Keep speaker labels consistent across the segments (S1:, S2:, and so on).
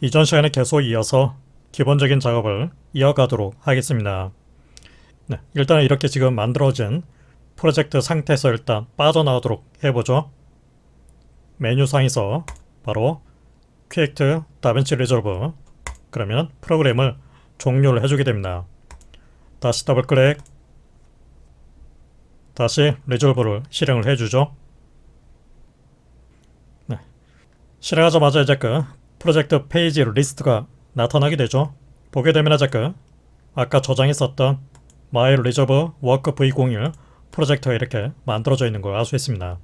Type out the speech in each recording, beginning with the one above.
S1: 이전 시간에 계속 이어서 기본적인 작업을 이어가도록 하겠습니다. 네, 일단 이렇게 지금 만들어진 프로젝트 상태에서 일단 빠져나오도록 해보죠. 메뉴상에서 바로 퀵트 다빈치 리졸브, 그러면 프로그램을 종료를 해주게 됩니다. 다시 더블클릭, 다시 리졸브를 실행을 해주죠. 네, 실행하자마자 이제 그 프로젝트 페이지 리스트가 나타나게 되죠. 보게 되면 이제 그 아까 저장했었던 My Resolve Work V01 프로젝트가 이렇게 만들어져 있는 걸 알 수 있습니다.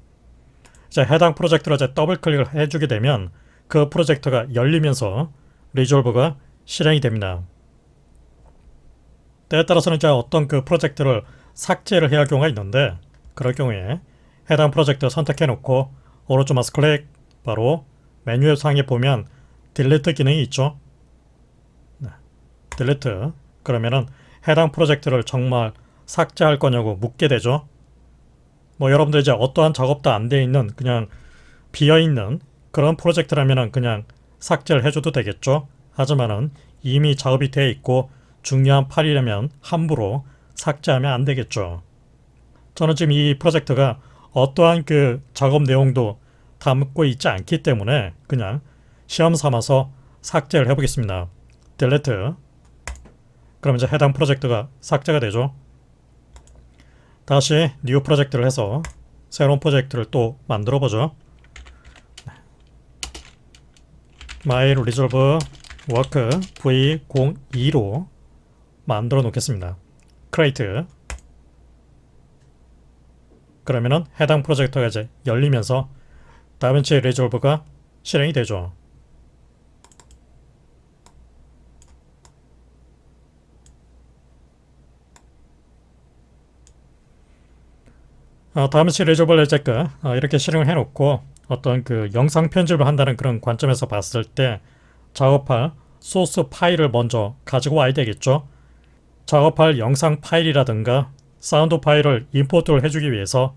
S1: 이제 해당 프로젝트를 이제 더블 클릭을 해주게 되면 그 프로젝트가 열리면서 리졸브가 실행이 됩니다. 때에 따라서는 이제 어떤 그 프로젝트를 삭제를 해야 할 경우가 있는데, 그럴 경우에 해당 프로젝트 선택해 놓고 오른쪽 마우스 클릭, 바로 메뉴 상에 보면 딜리트 기능이 있죠. 네, 딜리트. 그러면은 해당 프로젝트를 정말 삭제할 거냐고 묻게 되죠. 뭐 여러분들 이제 어떠한 작업도 안 돼 있는 그냥 비어 있는 그런 프로젝트라면은 그냥 삭제를 해줘도 되겠죠. 하지만은 이미 작업이 돼 있고 중요한 파일이라면 함부로 삭제하면 안 되겠죠. 저는 지금 이 프로젝트가 어떠한 그 작업 내용도 담고 있지 않기 때문에 그냥 시험 삼아서 삭제를 해보겠습니다. 딜리트. 그럼 이제 해당 프로젝트가 삭제가 되죠. 다시 뉴 프로젝트를 해서 새로운 프로젝트를 또 만들어 보죠. My Resolve Work V02로 만들어 놓겠습니다. Create. 그러면은 해당 프로젝트가 이제 열리면서 다빈치 리졸브가 실행이 되죠. 다빈치 리졸브를 이제 이렇게 실행을 해놓고 어떤 그 영상 편집을 한다는 그런 관점에서 봤을 때 작업할 소스 파일을 먼저 가지고 와야 되겠죠. 작업할 영상 파일이라든가 사운드 파일을 임포트를 해주기 위해서,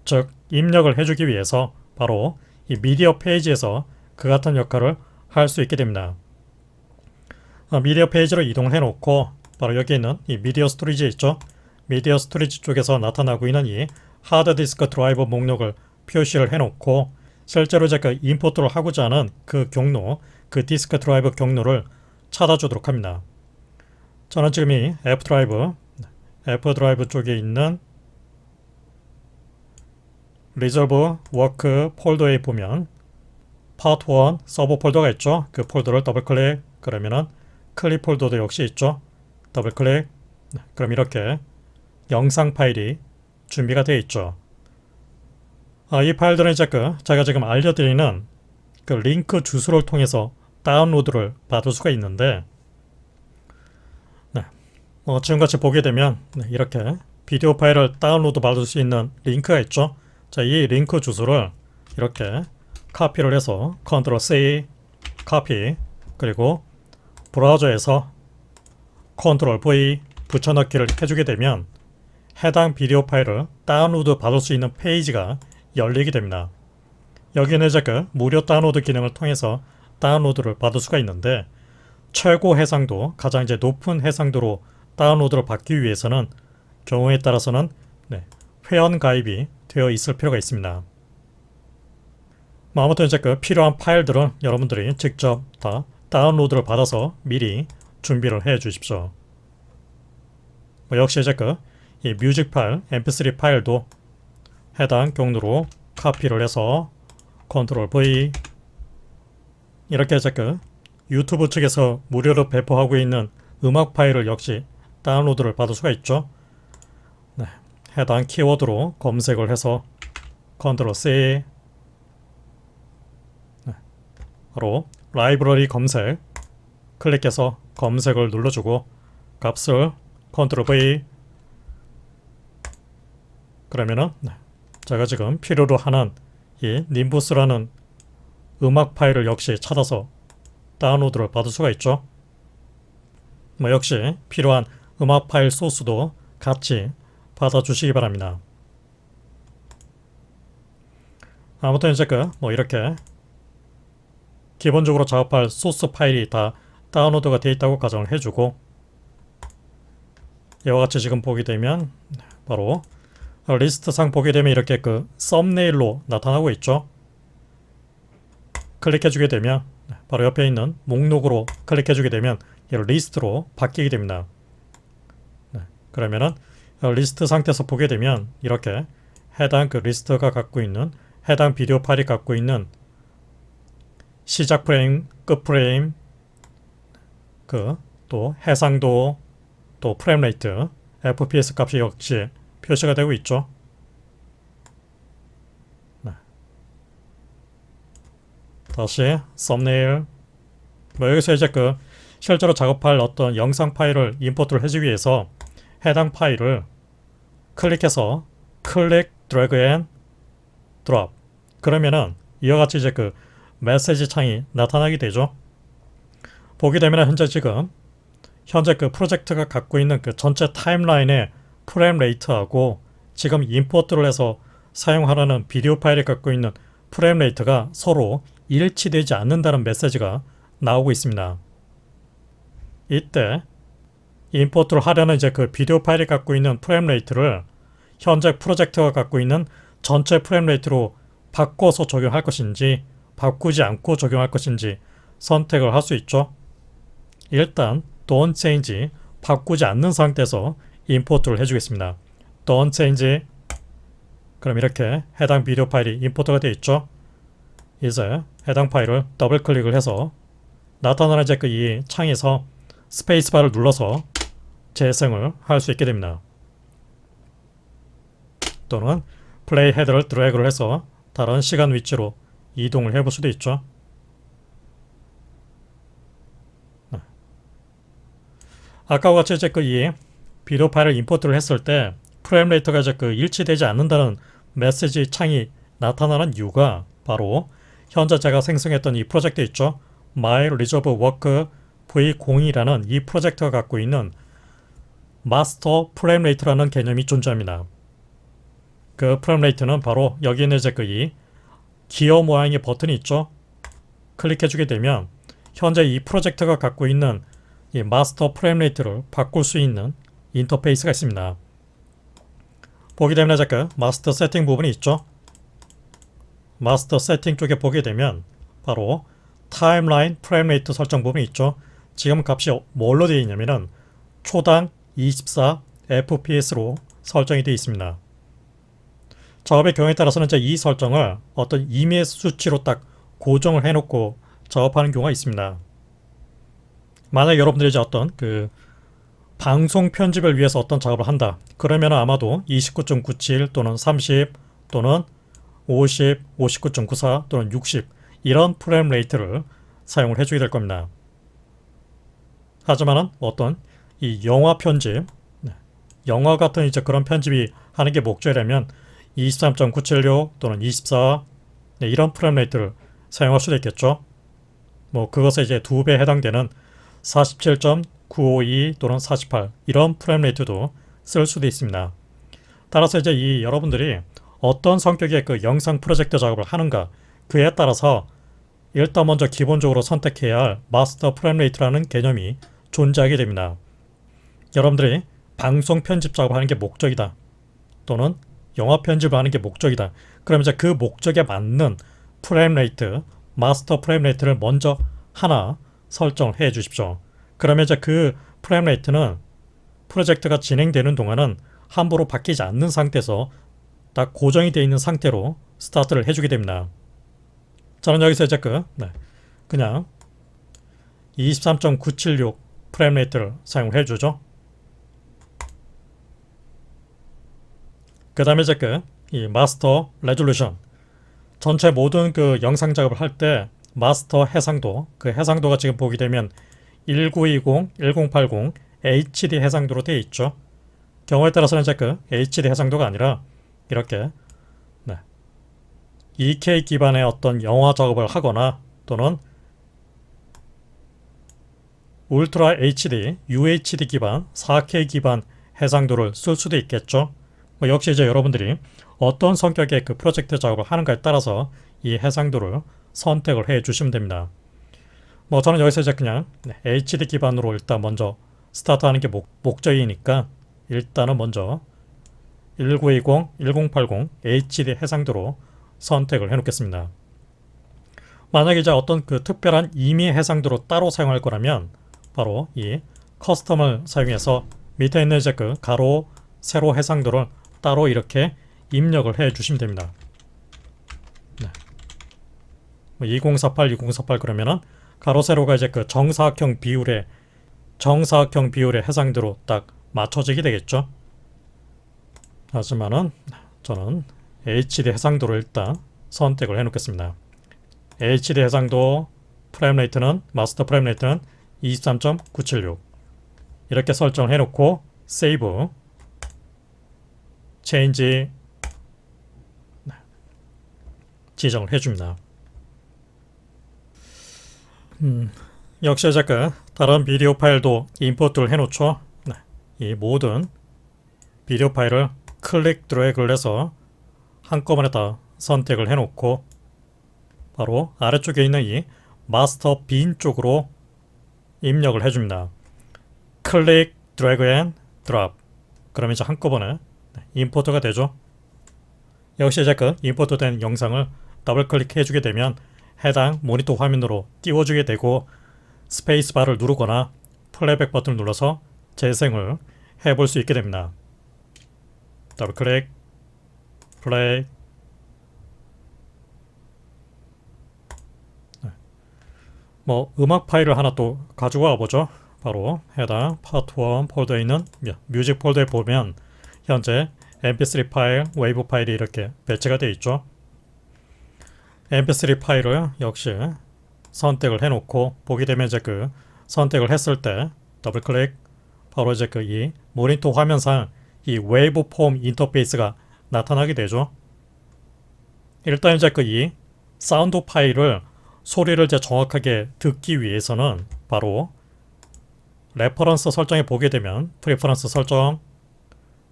S1: 즉 입력을 해주기 위해서 바로 이 미디어 페이지에서 그 같은 역할을 할 수 있게 됩니다. 미디어 페이지로 이동을 해놓고 바로 여기 있는 이 미디어 스토리지 있죠. 미디어 스토리지 쪽에서 나타나고 있는 이 하드디스크 드라이브 목록을 표시를 해놓고 실제로 이제 그 임포트를 하고자 하는 그 경로, 그 디스크 드라이브 경로를 찾아주도록 합니다. 저는 지금 이 F 드라이브 쪽에 있는 Resolve Work 폴더에 보면 Part 1 서버 폴더가 있죠. 그 폴더를 더블 클릭, 그러면은 클립 폴더도 역시 있죠. 더블 클릭. 그럼 이렇게 영상 파일이 준비가 되어 있죠. 이 파일들은 이제 제가 지금 알려드리는 그 링크 주소를 통해서 다운로드를 받을 수가 있는데, 지금같이 보게 되면 이렇게 비디오 파일을 다운로드 받을 수 있는 링크가 있죠. 자, 이 링크 주소를 이렇게 카피를 해서 컨트롤 C, 카피, 그리고 브라우저에서 컨트롤 V 붙여넣기를 해주게 되면 해당 비디오 파일을 다운로드 받을 수 있는 페이지가 열리게 됩니다. 여기는 이제 무료 다운로드 기능을 통해서 다운로드를 받을 수가 있는데, 최고 해상도, 가장 이제 높은 해상도로 다운로드를 받기 위해서는 경우에 따라서는 회원 가입이 되어 있을 필요가 있습니다. 아무튼 이제 필요한 파일들은 여러분들이 직접 다 다운로드를 받아서 미리 준비를 해 주십시오. 역시 이제 이 뮤직 파일, mp3 파일도 해당 경로로 카피를 해서 컨트롤 V, 이렇게 이제 유튜브 측에서 무료로 배포하고 있는 음악 파일을 역시 다운로드를 받을 수가 있죠. 해당 키워드로 검색을 해서 컨트롤 C, 바로 라이브러리 검색 클릭해서 검색을 눌러주고 값을 컨트롤 V, 그러면은 제가 지금 필요로 하는 이 님부스라는 음악 파일을 역시 찾아서 다운로드를 받을 수가 있죠. 역시 필요한 음악 파일 소스도 같이 받아주시기 바랍니다. 아무튼 이제 이렇게 기본적으로 작업할 소스 파일이 다 다운로드가 되어 있다고 가정을 해주고, 이와 같이 지금 보게 되면 바로 리스트상 보게 되면 이렇게 그 썸네일로 나타나고 있죠. 클릭해주게 되면 바로 옆에 있는 목록으로 클릭해주게 되면 리스트로 바뀌게 됩니다. 그러면은 리스트 상태에서 보게 되면 이렇게 해당 그 리스트가 갖고 있는 해당 비디오 파일이 갖고 있는 시작 프레임, 끝 프레임, 또 해상도, 또 프레임 레이트, FPS 값이 역시 표시가 되고 있죠. 다시 썸네일. 여기서 이제 실제로 작업할 어떤 영상 파일을 임포트를 해주기 위해서 해당 파일을 클릭해서 클릭, 드래그 앤 드롭. 그러면은 이와 같이 이제 메시지 창이 나타나게 되죠. 보게 되면 현재 프로젝트가 갖고 있는 전체 타임라인의 프레임 레이트하고 지금 임포트를 해서 사용하라는 비디오 파일이 갖고 있는 프레임 레이트가 서로 일치되지 않는다는 메시지가 나오고 있습니다. 이때 임포트를 하려는 이제 비디오 파일이 갖고 있는 프레임 레이트를 현재 프로젝트가 갖고 있는 전체 프레임 레이트로 바꿔서 적용할 것인지 바꾸지 않고 적용할 것인지 선택을 할 수 있죠. 일단 Don't Change, 바꾸지 않는 상태에서 임포트를 해주겠습니다. Don't Change. 그럼 이렇게 해당 비디오 파일이 임포트가 되어 있죠. 이제 해당 파일을 더블 클릭을 해서 나타나는 이제 이 창에서 스페이스바를 눌러서 재생을 할 수 있게 됩니다. 또는 플레이 헤드를 드래그를 해서 다른 시간 위치로 이동을 해볼 수도 있죠. 아까와 같이 이제 이 비디오 파일을 임포트를 했을 때 프레임 레이트가 이제 일치되지 않는다는 메시지 창이 나타나는 이유가 바로 현재 제가 생성했던 이 프로젝트 있죠. My Reserve Work V02라는 이 프로젝트가 갖고 있는 마스터 프레임 레이트라는 개념이 존재합니다. 그 프레임 레이트는 바로 여기 있는 이제 이 기어 모양의 버튼이 있죠. 클릭해주게 되면 현재 이 프로젝트가 갖고 있는 이 마스터 프레임 레이트를 바꿀 수 있는 인터페이스가 있습니다. 보게 되면 이제 마스터 세팅 부분이 있죠. 마스터 세팅 쪽에 보게 되면 바로 타임라인 프레임 레이트 설정 부분이 있죠. 지금 값이 뭘로 되어 있냐면은 초당 24 FPS로 설정이 되어 있습니다. 작업의 경우에 따라서는 이제 이 설정을 어떤 임의 수치로 딱 고정을 해놓고 작업하는 경우가 있습니다. 만약 여러분들이 이제 어떤 방송 편집을 위해서 어떤 작업을 한다. 그러면 아마도 29.97 또는 30 또는 50, 59.94 또는 60 이런 프레임 레이트를 사용을 해주게 될 겁니다. 하지만은 어떤 이 영화 편집, 영화 같은 이제 그런 편집이 하는 게 목적이라면 23.976 또는 24 이런 프레임 레이트를 사용할 수도 있겠죠. 그것에 이제 2배 해당되는 47.952 또는 48 이런 프레임 레이트도 쓸 수도 있습니다. 따라서 이제 여러분들이 어떤 성격의 영상 프로젝트 작업을 하는가 그에 따라서 일단 먼저 기본적으로 선택해야 할 마스터 프레임 레이트라는 개념이 존재하게 됩니다. 여러분들이 방송 편집 작업을 하는 게 목적이다. 또는 영화 편집을 하는 게 목적이다. 그럼 이제 그 목적에 맞는 프레임 레이트, 마스터 프레임 레이트를 먼저 하나 설정을 해 주십시오. 그러면 이제 그 프레임 레이트는 프로젝트가 진행되는 동안은 함부로 바뀌지 않는 상태에서 딱 고정이 되어 있는 상태로 스타트를 해주게 됩니다. 저는 여기서 이제 그냥 23.976 프레임 레이트를 사용을 해주죠. 그 다음에 이제 이 마스터 레졸루션, 전체 모든 영상 작업을 할 때 마스터 해상도, 해상도가 지금 보게 되면 1920, 1080 HD 해상도로 되어 있죠. 경우에 따라서는 이제 HD 해상도가 아니라 이렇게 2K 기반의 어떤 영화 작업을 하거나 또는 울트라 HD, UHD 기반, 4K 기반 해상도를 쓸 수도 있겠죠. 역시 이제 여러분들이 어떤 성격의 프로젝트 작업을 하는가에 따라서 이 해상도를 선택을 해 주시면 됩니다. 뭐 저는 여기서 이제 그냥 HD 기반으로 일단 먼저 스타트하는 게 목적이니까 일단은 먼저 1920, 1080 HD 해상도로 선택을 해 놓겠습니다. 만약에 이제 어떤 그 특별한 임의 해상도로 따로 사용할 거라면 바로 이 커스텀을 사용해서 밑에 있는 이제 그 가로, 세로 해상도를 따로 이렇게 입력을 해 주시면 됩니다. 네. 2048, 2048 그러면은 가로, 세로가 이제 그 정사각형 비율의 해상도로 딱 맞춰지게 되겠죠. 하지만은 저는 HD 해상도를 일단 선택을 해 놓겠습니다. HD 해상도 프레임 레이트는 마스터 프레임 레이트는 23.976 이렇게 설정을 해 놓고 세이브 체인지 지정을 해 줍니다. 역시 이제 그 다른 비디오 파일도 임포트를 해 놓죠. 이 모든 비디오 파일을 클릭 드래그를 해서 한꺼번에 다 선택을 해 놓고 바로 아래쪽에 있는 이 마스터 빈 쪽으로 입력을 해줍니다. 클릭 드래그 앤 드랍 그러면 이제 한꺼번에 임포트가 되죠. 역시 이제 그 임포트된 영상을 더블 클릭해 주게 되면 해당 모니터 화면으로 띄워주게 되고 스페이스바를 누르거나 플레이백 버튼을 눌러서 재생을 해볼 수 있게 됩니다. 더블 클릭 플레이 뭐 음악 파일을 하나 또 가지고 와보죠. 바로 해당 파트 1 폴더에 있는 뮤직 폴더에 보면 현재 mp3 파일, 웨이브 파일이 이렇게 배치가 되어 있죠. mp3 파일을 역시 선택을 해놓고 보게 되면 이제 그 선택을 했을 때 더블 클릭 바로 이제 그 이 모니터 화면상 이 웨이브 폼 인터페이스가 나타나게 되죠. 일단 이제 그 이 사운드 파일을 소리를 이제 정확하게 듣기 위해서는 바로 레퍼런스 설정에 보게 되면 프리퍼런스 설정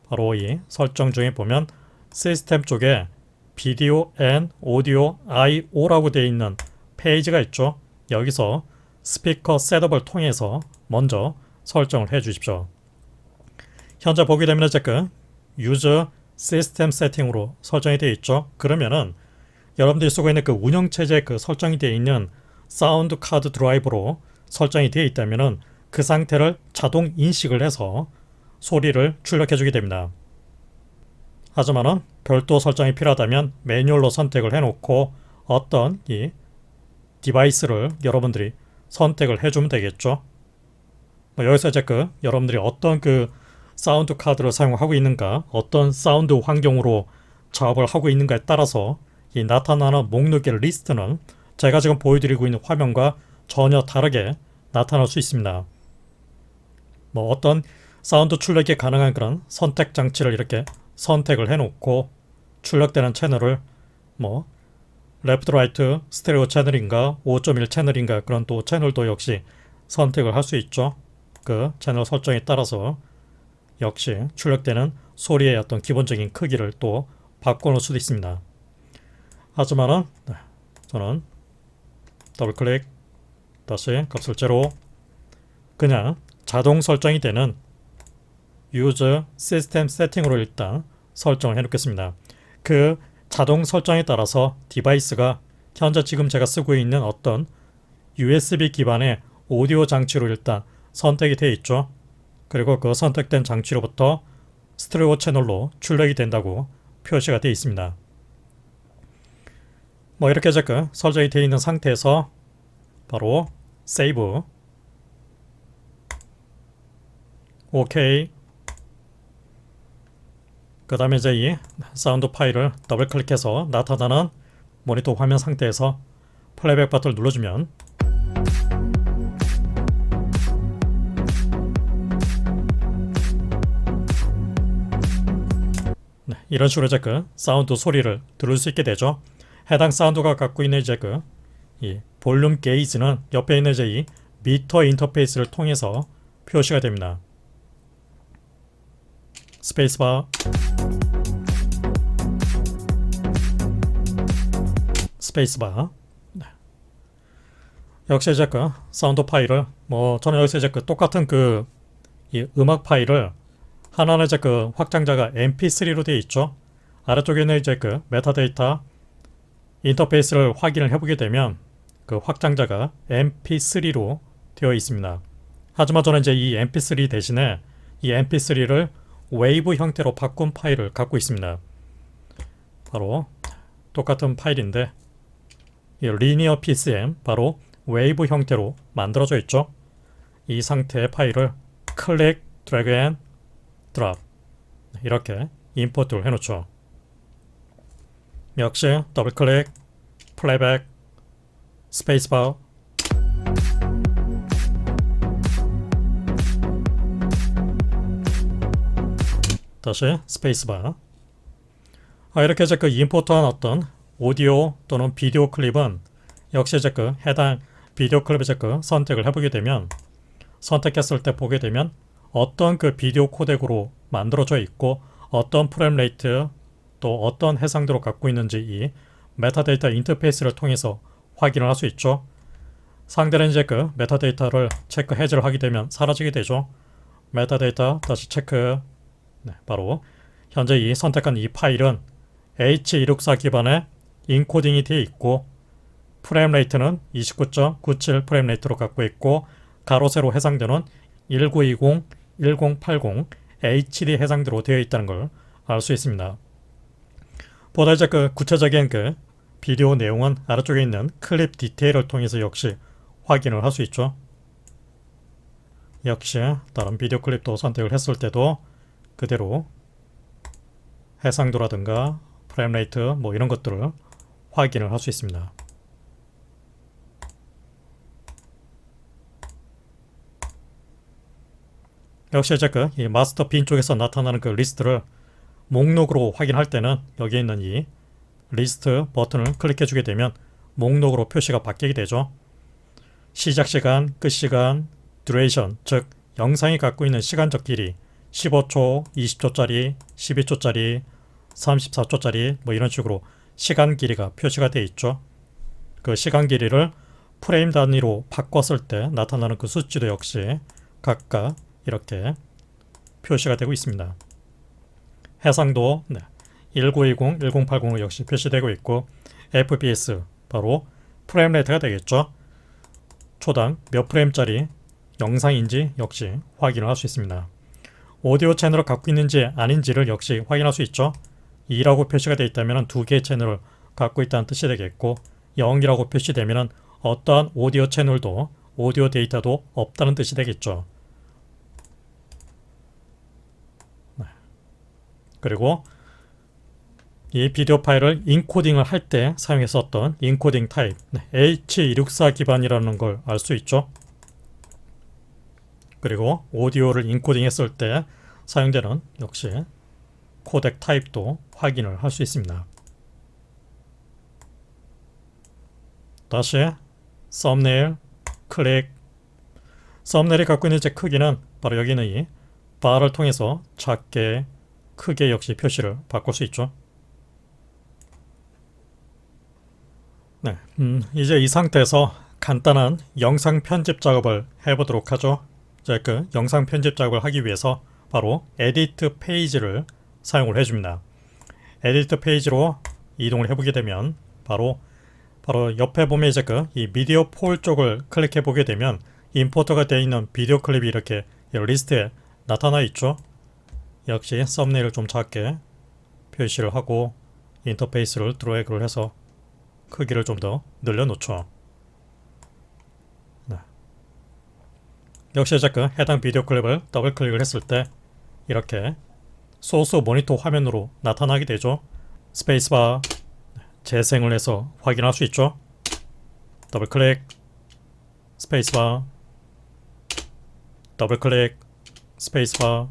S1: 바로 이 설정 중에 보면 시스템 쪽에 비디오 앤 오디오 IO라고 되어 있는 페이지가 있죠. 여기서 스피커 셋업을 통해서 먼저 설정을 해 주십시오. 현재 보게 되면 이제 그 유저 시스템 세팅으로 설정이 되어 있죠. 그러면은 여러분들이 쓰고 있는 그 운영체제 그 설정이 되어 있는 사운드 카드 드라이브로 설정이 되어 있다면은 그 상태를 자동 인식을 해서 소리를 출력해 주게 됩니다. 하지만은 별도 설정이 필요하다면 매뉴얼로 선택을 해 놓고 어떤 이 디바이스를 여러분들이 선택을 해주면 되겠죠. 여기서 이제 그 여러분들이 어떤 그 사운드 카드를 사용하고 있는가, 어떤 사운드 환경으로 작업을 하고 있는가에 따라서 이 나타나는 목록의 리스트는 제가 지금 보여드리고 있는 화면과 전혀 다르게 나타날 수 있습니다. 뭐 어떤 사운드 출력이 가능한 그런 선택 장치를 이렇게 선택을 해놓고 출력되는 채널을 뭐 레프트 라이트 스테레오 채널인가 5.1 채널인가 그런 또 채널도 역시 선택을 할 수 있죠. 그 채널 설정에 따라서 역시 출력되는 소리의 어떤 기본적인 크기를 또 바꿔놓을 수도 있습니다. 하지만은 저는 더블 클릭 다시 값을 제로 그냥 자동 설정이 되는 유저 시스템 세팅으로 일단 설정을 해 놓겠습니다. 그 자동 설정에 따라서 디바이스가 현재 지금 제가 쓰고 있는 어떤 USB 기반의 오디오 장치로 일단 선택이 되어 있죠. 그리고 그 선택된 장치로부터 스테레오 채널로 출력이 된다고 표시가 되어 있습니다. 뭐 이렇게 이제 그 설정이 되어 있는 상태에서 바로 세이브 오케이 그 다음에 이제 이 사운드 파일을 더블 클릭해서 나타나는 모니터 화면 상태에서 플레이백 버튼을 눌러주면 이런 식으로 이제 그 사운드 소리를 들을 수 있게 되죠. 해당 사운드가 갖고 있는 이제 그 이 볼륨 게이지는 옆에 있는 이제 이 미터 인터페이스를 통해서 표시가 됩니다. 스페이스바 스페이스바 역시 이제 그 사운드 파일을 저는 여기서 이제 그 똑같은 이 음악 파일을 하나는 이제 그 확장자가 mp3로 되어 있죠. 아래쪽에는 이제 그 메타데이터 인터페이스를 확인을 해보게 되면 그 확장자가 mp3로 되어 있습니다. 하지만 저는 이제 이 mp3 대신에 이 mp3를 웨이브 형태로 바꾼 파일을 갖고 있습니다. 바로 똑같은 파일인데 이 리니어 PCM 바로 웨이브 형태로 만들어져 있죠. 이 상태의 파일을 클릭, 드래그 앤 드랍 이렇게 임포트를 해놓죠. 역시 더블 클릭, 플레이백, 스페이스바 다시 스페이스바. 이렇게 이제 그 임포트한 어떤 오디오 또는 비디오 클립은 역시 이제 그 해당 비디오 클립 이제 그 선택을 해보게 되면 선택했을 때 보게 되면 어떤 그 비디오 코덱으로 만들어져 있고 어떤 프레임 레이트 또 어떤 해상도로 갖고 있는지 이 메타데이터 인터페이스를 통해서 확인을 할 수 있죠. 상대는 이제 그 메타데이터를 체크 해제를 하게 되면 사라지게 되죠. 메타데이터 다시 체크. 바로 현재 이 선택한 이 파일은 H264 기반의 인코딩이 되어 있고 프레임 레이트는 29.97 프레임 레이트로 갖고 있고 가로 세로 해상도는 1920, 1080 HD 해상도로 되어 있다는 걸 알 수 있습니다. 보다 이제 그 구체적인 그 비디오 내용은 아래쪽에 있는 클립 디테일을 통해서 역시 확인을 할 수 있죠. 역시 다른 비디오 클립도 선택을 했을 때도 그대로 해상도라든가 프레임 레이트 이런 것들을 확인을 할 수 있습니다. 역시 이제 이 마스터 빈 쪽에서 나타나는 그 리스트를 목록으로 확인할 때는 여기 있는 이 리스트 버튼을 클릭해 주게 되면 목록으로 표시가 바뀌게 되죠. 시작 시간, 끝 시간, 듀레이션, 즉 영상이 갖고 있는 시간적 길이 15초, 20초짜리, 12초짜리, 34초짜리 이런 식으로 시간 길이가 표시가 되어 있죠. 그 시간 길이를 프레임 단위로 바꿨을 때 나타나는 그 수치도 역시 각각 이렇게 표시가 되고 있습니다. 해상도 1920, 1080으로 역시 표시되고 있고 FPS 바로 프레임 레이트가 되겠죠. 초당 몇 프레임짜리 영상인지 역시 확인을 할 수 있습니다. 오디오 채널을 갖고 있는지 아닌지를 역시 확인할 수 있죠. 2라고 표시가 되어 있다면 2개의 채널을 갖고 있다는 뜻이 되겠고 0이라고 표시되면 어떠한 오디오 채널도 오디오 데이터도 없다는 뜻이 되겠죠. 그리고 이 비디오 파일을 인코딩을 할 때 사용했었던 인코딩 타입 H264 기반이라는 걸 알 수 있죠. 그리고 오디오를 인코딩했을 때 사용되는 역시 코덱 타입도 확인을 할 수 있습니다. 다시 썸네일 클릭. 썸네일이 갖고 있는 크기는 바로 여기 있는 이 바를 통해서 작게 크게 역시 표시를 바꿀 수 있죠. 이제 이 상태에서 간단한 영상 편집 작업을 해보도록 하죠. 그 영상 편집 작업을 하기 위해서 바로 에디트 페이지를 사용을 해줍니다. 에디트 페이지로 이동을 해보게 되면 바로 옆에 보면 이제 이 미디어 폴 쪽을 클릭해 보게 되면 임포터가 되어 있는 비디오 클립이 이렇게 리스트에 나타나 있죠. 역시 썸네일을 좀 작게 표시를 하고 인터페이스를 드래그를 해서 크기를 좀 더 늘려놓죠. 역시 이제 해당 비디오 클립을 더블 클릭을 했을 때 이렇게 소스 모니터 화면으로 나타나게 되죠. 스페이스바 재생을 해서 확인할 수 있죠. 더블 클릭, 스페이스바, 더블 클릭, 스페이스바.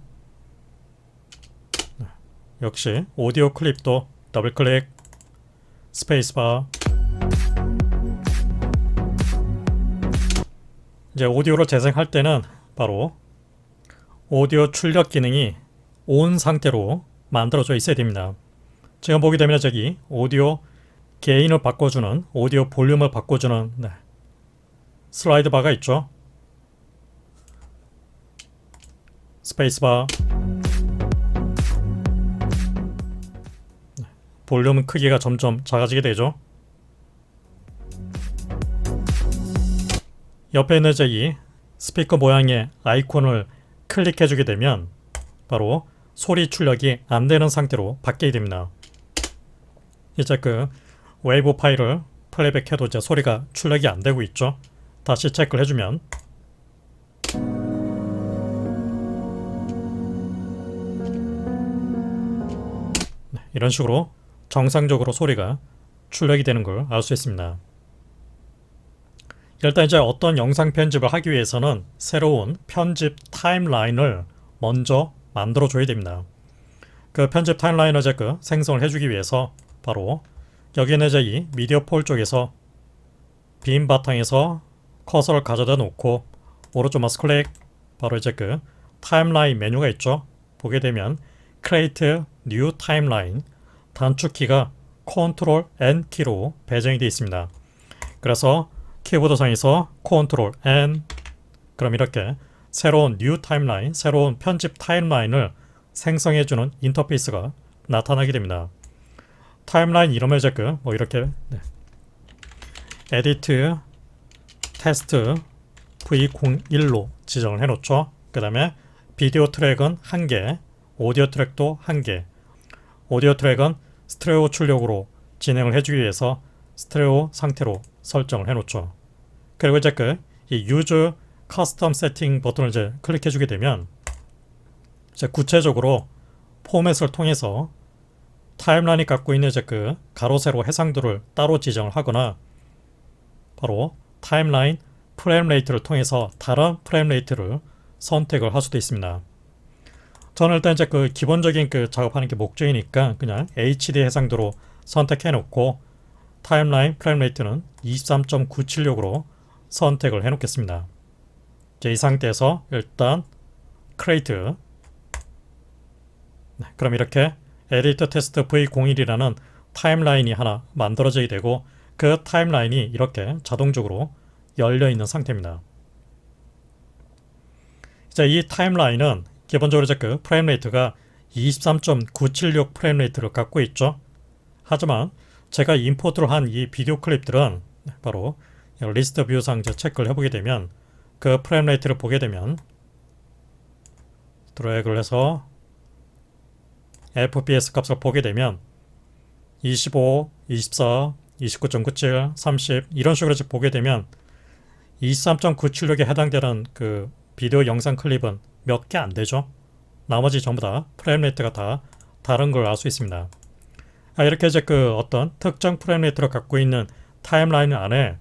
S1: 역시 오디오 클립도 더블 클릭, 스페이스바. 이제 오디오를 재생할 때는 바로 오디오 출력 기능이 온 상태로 만들어져 있어야 됩니다. 지금 보게 되면 저기 오디오 게인을 바꿔주는 오디오 볼륨을 바꿔주는 슬라이드 바가 있죠. 스페이스바. 볼륨 크기가 점점 작아지게 되죠. 옆에 있는 이제 이 스피커 모양의 아이콘을 클릭해주게 되면 바로 소리 출력이 안 되는 상태로 바뀌게 됩니다. 이제 그 웨이브 파일을 플레이백해도 이제 소리가 출력이 안 되고 있죠. 다시 체크를 해주면 이런 식으로 정상적으로 소리가 출력이 되는 걸 알 수 있습니다. 일단 이제 어떤 영상 편집을 하기 위해서는 새로운 편집 타임라인을 먼저 만들어 줘야 됩니다. 그 편집 타임라인을 이제 그 생성을 해주기 위해서 바로 여기는 이제 이 미디어 폴 쪽에서 빈 바탕에서 커서를 가져다 놓고 오른쪽 마우스 클릭, 바로 이제 그 타임라인 메뉴가 있죠. 보게 되면 Create New Timeline, 단축키가 Ctrl N 키로 배정이 되어 있습니다. 그래서 키보드상에서 Ctrl N, 그럼 이렇게 새로운 New Timeline, 새로운 편집 타임라인을 생성해주는 인터페이스가 나타나게 됩니다. 타임라인 이름을 이제 그 뭐 이렇게 Edit Test V01로 지정을 해놓죠. 그 다음에 비디오 트랙은 1개, 오디오 트랙도 1개. 오디오 트랙은 스테레오 출력으로 진행을 해주기 위해서 스테레오 상태로 설정을 해놓죠. 그리고 이제 그 이 Use Custom Setting 버튼을 이제 클릭해주게 되면 이제 구체적으로 포맷을 통해서 타임라인이 갖고 있는 이제 그 가로 세로 해상도를 따로 지정을 하거나 바로 타임라인 프레임 레이트를 통해서 다른 프레임 레이트를 선택을 할 수도 있습니다. 저는 일단 이제 그 기본적인 그 작업하는 게 목적이니까 그냥 HD 해상도로 선택해 놓고 타임라인 프레임 레이트는 23.976으로 선택을 해 놓겠습니다. 이제 이 상태에서 일단 Create, 그럼 이렇게 에디터 테스트 V01이라는 타임라인이 하나 만들어지게 되고 그 타임라인이 이렇게 자동적으로 열려 있는 상태입니다. 이제 이 타임라인은 기본적으로 이제 그 프레임 레이트가 23.976 프레임 레이트를 갖고 있죠. 하지만 제가 임포트를 한 이 비디오 클립들은 바로 리스트 뷰상 체크를 해보게 되면 그 프레임 레이트를 보게 되면 드래그를 해서 FPS 값을 보게 되면 25, 24, 29.97, 30 이런 식으로 보게 되면 23.976에 해당되는 그 비디오 영상 클립은 몇 개 안 되죠. 나머지 전부 다 프레임 레이트가 다 다른 걸 알 수 있습니다. 이렇게 이제 그 어떤 특정 프레임 레이트를 갖고 있는 타임라인 안에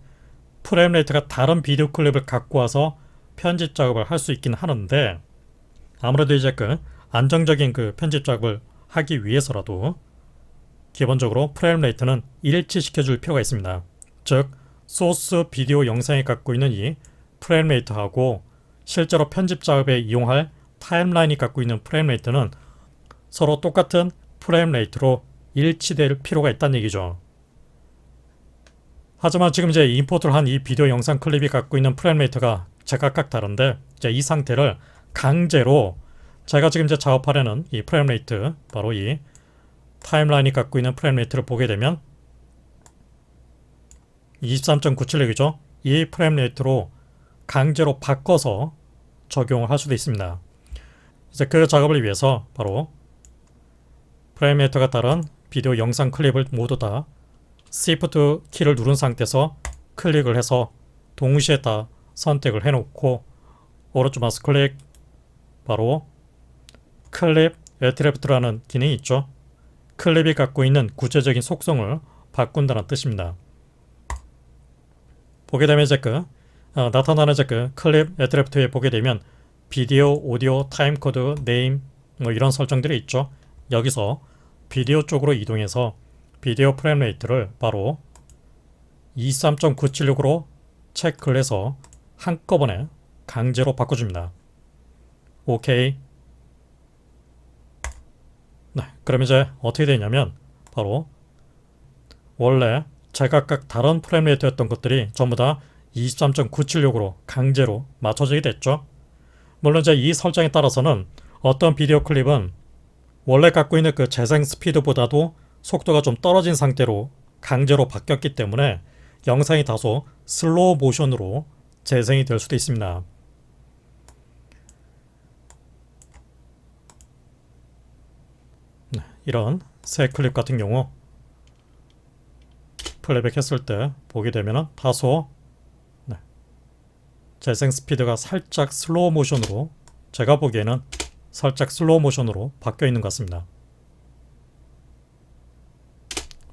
S1: 프레임 레이트가 다른 비디오 클립을 갖고 와서 편집 작업을 할 수 있긴 하는데 아무래도 이제 그 안정적인 그 편집 작업을 하기 위해서라도 기본적으로 프레임 레이트는 일치시켜 줄 필요가 있습니다. 즉 소스 비디오 영상이 갖고 있는 이 프레임 레이트하고 실제로 편집 작업에 이용할 타임라인이 갖고 있는 프레임 레이트는 서로 똑같은 프레임 레이트로 일치될 필요가 있다는 얘기죠. 하지만 지금 이제 임포트를 한 이 비디오 영상 클립이 갖고 있는 프레임 레이트가 제각각 다른데 이제 이 상태를 강제로 제가 지금 이제 작업하려는 이 프레임 레이트, 바로 이 타임라인이 갖고 있는 프레임 레이트를 보게 되면 23.976이죠. 이 프레임 레이트로 강제로 바꿔서 적용을 할 수도 있습니다. 이제 그 작업을 위해서 바로 프레임 레이트가 다른 비디오 영상 클립을 모두 다 Shift 키를 누른 상태에서 클릭을 해서 동시에 다 선택을 해놓고 오른쪽 마우스 클릭, 바로 클립 애트리뷰트라는 기능이 있죠. 클립이 갖고 있는 구체적인 속성을 바꾼다는 뜻입니다. 보게 되면 이제 그 나타나는 이제 그 클립 애트리뷰트에 보게 되면 비디오, 오디오, 타임 코드, 네임 뭐 이런 설정들이 있죠. 여기서 비디오 쪽으로 이동해서 비디오 프레임 레이트를 바로 23.976으로 체크를 해서 한꺼번에 강제로 바꿔줍니다. 오케이. 네, 그럼 이제 어떻게 되냐면 바로 원래 제각각 다른 프레임 레이트였던 것들이 전부 다 23.976으로 강제로 맞춰지게 됐죠. 물론 이제 이 설정에 따라서는 어떤 비디오 클립은 원래 갖고 있는 그 재생 스피드보다도 속도가 좀 떨어진 상태로 강제로 바뀌었기 때문에 영상이 다소 슬로우 모션으로 재생이 될 수도 있습니다. 네, 이런 새 클립 같은 경우 플레이백 했을 때 보게 되면 다소 재생 스피드가 살짝 슬로우 모션으로, 제가 보기에는 살짝 슬로우 모션으로 바뀌어 있는 것 같습니다.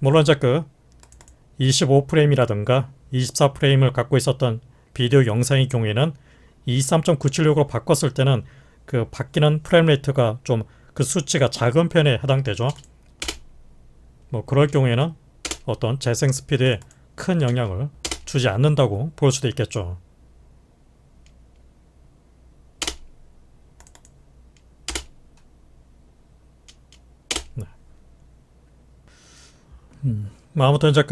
S1: 물론 이제 그 25프레임이라든가 24프레임을 갖고 있었던 비디오 영상의 경우에는 23.976으로 바꿨을 때는 그 바뀌는 프레임 레이트가 좀 그 수치가 작은 편에 해당되죠. 뭐 그럴 경우에는 어떤 재생 스피드에 큰 영향을 주지 않는다고 볼 수도 있겠죠. 네. 아무튼 이제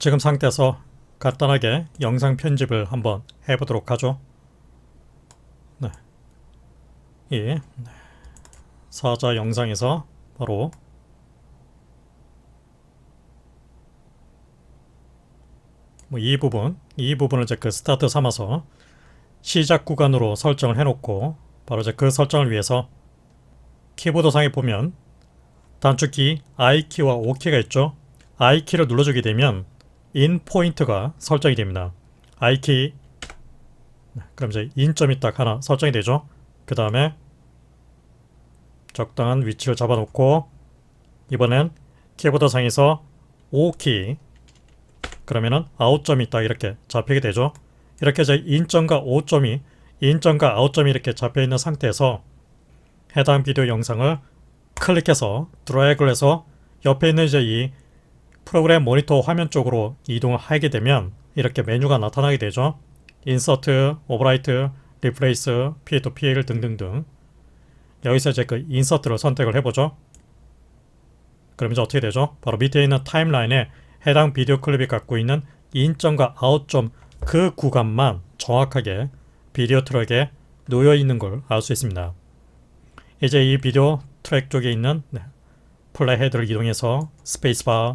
S1: 지금 상태에서 간단하게 영상 편집을 한번 해보도록 하죠. 네. 이 사자 영상에서 바로 이 부분을 이제 그 스타트 삼아서 시작 구간으로 설정을 해놓고, 바로 이제 그 설정을 위해서 키보드상에 보면 단축키 I키와 O키가 있죠. I키를 눌러주게 되면 인 포인트가 설정이 됩니다. I키, 그럼 이제 인점이 딱 하나 설정이 되죠. 그 다음에 적당한 위치를 잡아놓고 이번엔 키보드상에서 O키, 그러면은 아웃점이 딱 이렇게 잡히게 되죠. 이렇게 이제 인점과 오점이, 인점과 아웃점이 이렇게 잡혀있는 상태에서 해당 비디오 영상을 클릭해서 드래그를 해서 옆에 있는 이제 이 프로그램 모니터 화면 쪽으로 이동을 하게 되면 이렇게 메뉴가 나타나게 되죠. 인서트, 오버라이트, 리플레이스, P2PL 등등등. 여기서 이제 그 인서트를 선택을 해보죠. 그럼 이제 어떻게 되죠? 바로 밑에 있는 타임라인에 해당 비디오 클립이 갖고 있는 인점과 아웃점 그 구간만 정확하게 비디오 트랙에 놓여 있는 걸 알 수 있습니다. 이제 이 비디오 트랙 쪽에 있는 플레이 헤드를 이동해서 스페이스바,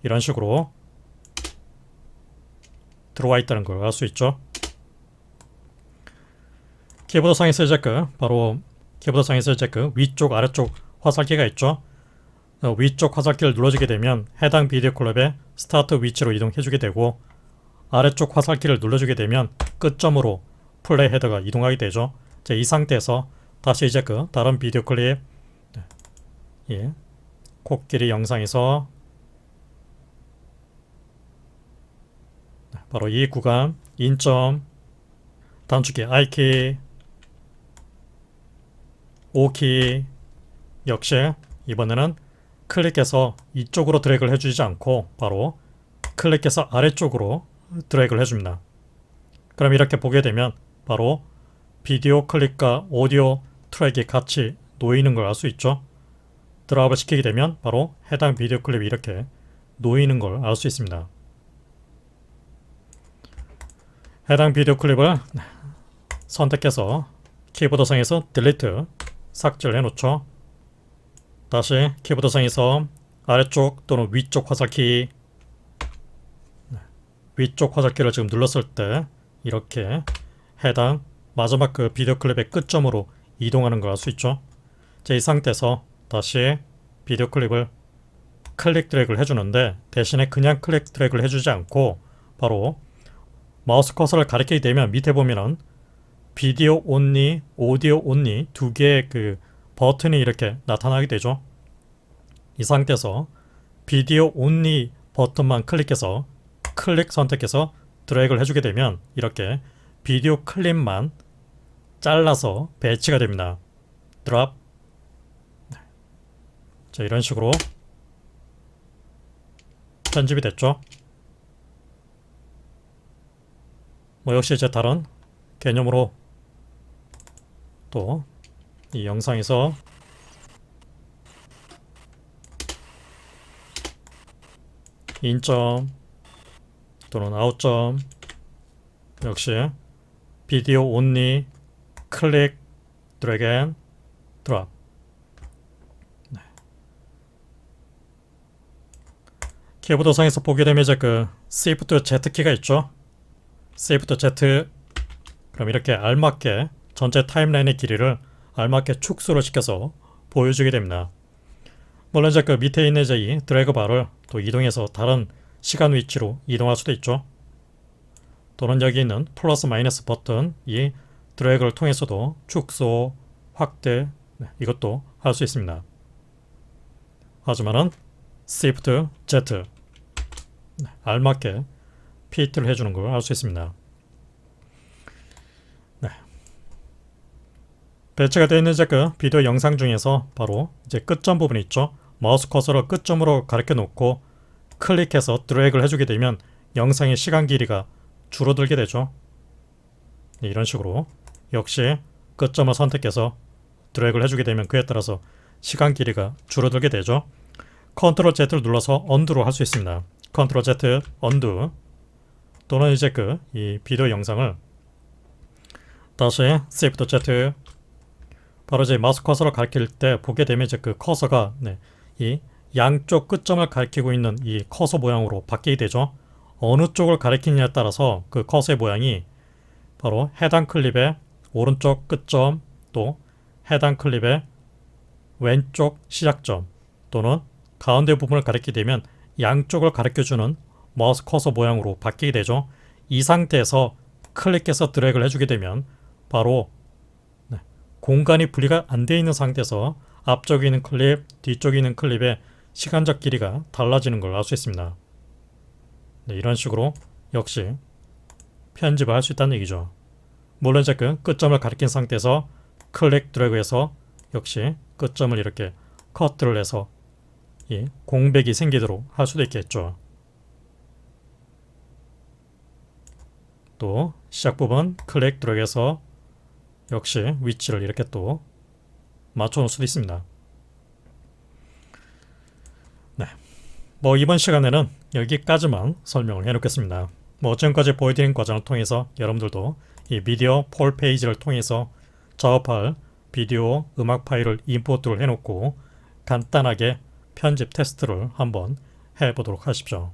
S1: 이런 식으로 들어와 있다는 걸 알 수 있죠. 키보드상에서 이제 바로 키보드상에서 이제 위쪽 아래쪽 화살표가 있죠. 위쪽 화살표를 눌러주게 되면 해당 비디오 클립의 스타트 위치로 이동해주게 되고, 아래쪽 화살표를 눌러주게 되면 끝점으로 플레이 헤더가 이동하게 되죠. 이 상태에서 다시 이제 다른 비디오 클립, 코끼리 영상에서 바로 이 구간 인점, 단축키 I키, O키 역시 이번에는 클릭해서 이쪽으로 드래그를 해주지 않고 바로 클릭해서 아래쪽으로 드래그를 해줍니다. 그럼 이렇게 보게 되면 바로 비디오 클립과 오디오 트랙이 같이 놓이는 걸 알 수 있죠. 드랍을 시키게 되면 바로 해당 비디오 클립이 이렇게 놓이는 걸 알 수 있습니다. 해당 비디오 클립을 선택해서 키보드상에서 딜리트, 삭제를 해놓죠. 다시 키보드상에서 아래쪽 또는 위쪽 화살키, 위쪽 화살키를 지금 눌렀을 때 이렇게 해당 마지막 그 비디오 클립의 끝점으로 이동하는 걸 알 수 있죠. 이 상태에서 다시 비디오 클립을 클릭 드래그를 해주는데, 대신에 그냥 클릭 드래그를 해주지 않고 바로 마우스 커서를 가리키게 되면 밑에 보면은 비디오 온리, 오디오 온리 두 개의 그 버튼이 이렇게 나타나게 되죠. 이 상태에서 비디오 온리 버튼만 클릭해서 클릭 선택해서 드래그를 해주게 되면 이렇게 비디오 클립만 잘라서 배치가 됩니다. 드랍. 자, 이런 식으로 편집이 됐죠. 역시 이제 다른 개념으로 또 이 영상에서 인점, 또는 아웃점 역시 비디오 온리 클릭 드래그 앤 드랍. 네. 키보드상에서 보게 되면 이제 그 Shift Z 키가 있죠. Shift Z. 그럼 이렇게 알맞게 전체 타임라인의 길이를 알맞게 축소를 시켜서 보여주게 됩니다. 물론 이제 그 밑에 있는 이제 이 드래그 바를 또 이동해서 다른 시간 위치로 이동할 수도 있죠. 또는 여기 있는 플러스 마이너스 버튼 이 드래그를 통해서도 축소, 확대 이것도 할 수 있습니다. 하지만은 Shift Z 알맞게 피트를 해주는 걸 알 수 있습니다. 네. 배치가 되어 있는 이제 그 비디오 영상 중에서 바로 이제 끝점 부분이 있죠. 마우스 커서를 끝점으로 가리켜 놓고 클릭해서 드래그를 해주게 되면 영상의 시간 길이가 줄어들게 되죠. 네, 이런 식으로 역시 끝점을 선택해서 드래그를 해주게 되면 그에 따라서 시간 길이가 줄어들게 되죠. 컨트롤 Z를 눌러서 언두로 할 수 있습니다. 컨트롤 Z 언두. 또는 이제 그 이 비디오 영상을 다시 Shift Z 바로 이제 마우스 커서를 가리킬 때 보게 되면 이제 그 커서가 이 양쪽 끝점을 가리키고 있는 이 커서 모양으로 바뀌게 되죠. 어느 쪽을 가리키느냐에 따라서 그 커서의 모양이 바로 해당 클립의 오른쪽 끝점 또 해당 클립의 왼쪽 시작점 또는 가운데 부분을 가리키게 되면 양쪽을 가리켜주는 마우스 커서 모양으로 바뀌게 되죠. 이 상태에서 클릭해서 드래그를 해주게 되면 바로 공간이 분리가 안 되어 있는 상태에서 앞쪽에 있는 클립, 뒤쪽에 있는 클립의 시간적 길이가 달라지는 걸 알 수 있습니다. 네, 이런 식으로 역시 편집을 할 수 있다는 얘기죠. 물론 이제 그 끝점을 가리킨 상태에서 클릭 드래그해서 역시 끝점을 이렇게 커트를 해서 이 공백이 생기도록 할 수도 있겠죠. 또 시작 부분 클릭 드래그해서 역시 위치를 이렇게 또 맞춰 놓을 수도 있습니다. 네, 뭐 이번 시간에는 여기까지만 설명을 해 놓겠습니다. 뭐 지금까지 보여드린 과정을 통해서 여러분들도 이 미디어 폴 페이지를 통해서 작업할 비디오 음악 파일을 임포트를 해 놓고 간단하게 편집 테스트를 한번 해 보도록 하십시오.